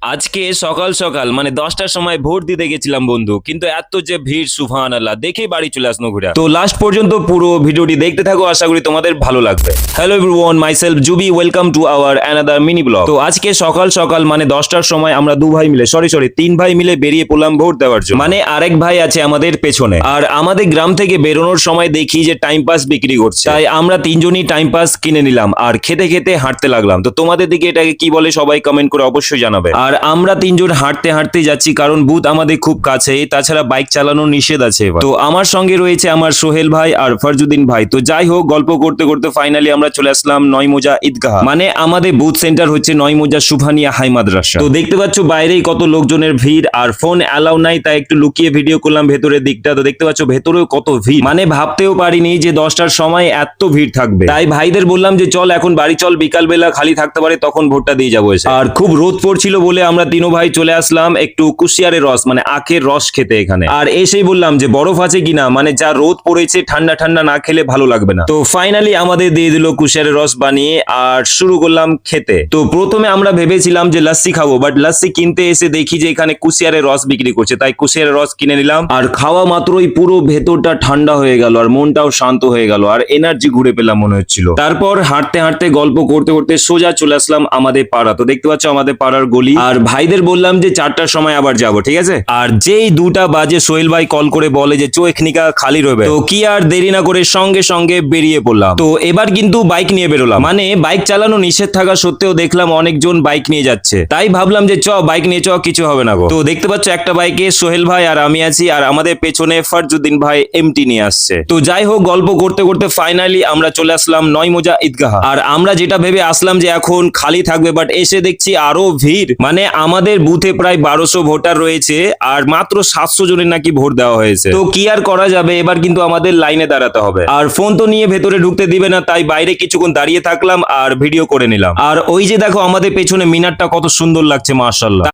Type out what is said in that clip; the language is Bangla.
আজকে সকাল সকাল মানে 10টার সময় ভোট দিতে গেছিলাম বন্ধু, কিন্তু এত যে ভিড় সুবহানাল্লাহ, দেখেই বাড়ি চলে আসনো ঘুরে। তো লাস্ট পর্যন্ত পুরো ভিডিওটি দেখতে থাকো, আশা করি তোমাদের ভালো লাগবে। Hello everyone, myself Jubi, welcome to our another mini blog. তো আজকে সকাল সকাল মানে 10টার সময় আমরা তিন ভাই মিলে বেরিয়ে পড়লাম ভোট দেওয়ার জন্য। মানে আরেক ভাই আছে আমাদের পেছনে, আর আমাদের গ্রাম থেকে বেরোনোর সময় দেখি যে টাইম পাস বিক্রি করছে, তাই আমরা তিনজনই টাইম পাস কিনে নিলাম আর খেতে খেতে হাঁটতে লাগলাম। তো তোমাদের দিকে এটাকে কি বলে সবাই কমেন্ট করে অবশ্যই জানাবে। আর আমরা তিনজন হাঁটতে হাঁটতে যাচ্ছি, কারণ বুথ আমাদের খুব কাছেই, তাছাড়া বাইক চালানো নিষেধ আছে এবার। তো আমার সঙ্গে রয়েছে আমার সোহেল ভাই আর ফরজুদ্দিন ভাই। তো যাই হোক, গল্প করতে করতে ফাইনালি আমরা চলে আসলাম নয়মোজা ঈদগাহ। মানে আমাদের বুথ সেন্টার হচ্ছে নয়মোজা সুবহানিয়া হাই মাদ্রাসা। তো দেখতে পাচ্ছ বাইরেই কত লোকজনের ভিড়, আর ফোন অ্যালাউ নাই, তাই একটু লুকিয়ে ভিডিও করলাম ভেতরের দিকটা। তো দেখতে পাচ্ছ ভেতরেও কত ভিড়, মানে ভাবতেও পারিনি যে 10টার সময় এত ভিড় থাকবে। তাই ভাইদের বললাম যে চল এখন বাড়ি চল, বিকাল বেলা খালি থাকতে পারে তখন ভোটটা দিয়ে যাবো এসে। আর খুব রোদ পড়ছিল বলে আমরা তিনো ভাই চলে আসলাম একটু কুশিয়ারের রস মানে আখের রস খেতে এখানে। আর এসেই বললাম যে বরফ আছে কিনা, মানে যা রোদ পড়েছে ঠান্ডা ঠান্ডা না খেলে ভালো লাগবে না। তো ফাইনালি আমাদের দিয়ে দিল কুশিয়ারের রস বানিয়ে, আর শুরু করলাম খেতে। তো প্রথমে আমরা ভেবেছিলাম যে লাস্সি খাবো, বাট লাস্সি কিনতে এসে দেখি যে এখানে কুশিয়ারের রস বিক্রি করছে, তাই কুশিয়ারের রস কিনে নিলাম। আর খাওয়া মাত্রই পুরো ভেতরটা ঠান্ডা হয়ে গেল আর মনটাও শান্ত হয়ে গেল, আর এনার্জি ঘুরে পেলাম মনে হচ্ছিল। তারপর হাঁটতে হাঁটতে গল্প করতে করতে সোজা চলে আসলাম আমাদের পাড়া। তো দেখতে পাচ্ছ আমাদের পাড়ার গলি। আর ভাইদের বললাম যে 4টার সময় আবার যাব, ঠিক আছে। আর যেই 2টা বাজে সোহেল ভাই কল করে বলে যে চো এখনিকা খালি রবে। তো কি আর দেরি না করে সঙ্গে সঙ্গে বেরিয়ে পড়লাম। তো এবার কিন্তু বাইক নিয়ে বেরোলাম, মানে বাইক চালানো নিষেধ থাকা সত্ত্বেও দেখলাম অনেকজন বাইক নিয়ে যাচ্ছে, তাই ভাবলাম যে চ বাইক নিয়ে চ, কিছু হবে না গো। তো দেখতে পাচ্ছ একটা বাইকে সোহেল ভাই আর আমি আছি, আর আমাদের পেছনে ফরজুদ্দিন ভাই এমটি নিয়ে আসছে। তো যাই হোক, গল্প করতে করতে ফাইনালি আমরা চলে আসলাম নয়মোজা ঈদগাহ। আর আমরা যেটা ভেবে আসলাম যে এখন খালি থাকবে, বাট এসে দেখছি আরো ভিড়। মানে আমাদের বুথে প্রায় 1200 ভোটার রয়েছে, আর মাত্র 700 জনের নাকি ভোট দেওয়া হয়েছে। তো কি আর করা যাবে, এবার কিন্তু আমাদের লাইনে দাঁড়াতে হবে। আর ফোন তো নিয়ে ভেতরে ঢুকতে দিবে না, তাই বাইরে কিছুক্ষণ দাঁড়িয়ে থাকলাম আর ভিডিও করে নিলাম। আর ওই যে দেখো আমাদের পেছনে মিনারটা কত সুন্দর লাগছে, মাশাআল্লাহ।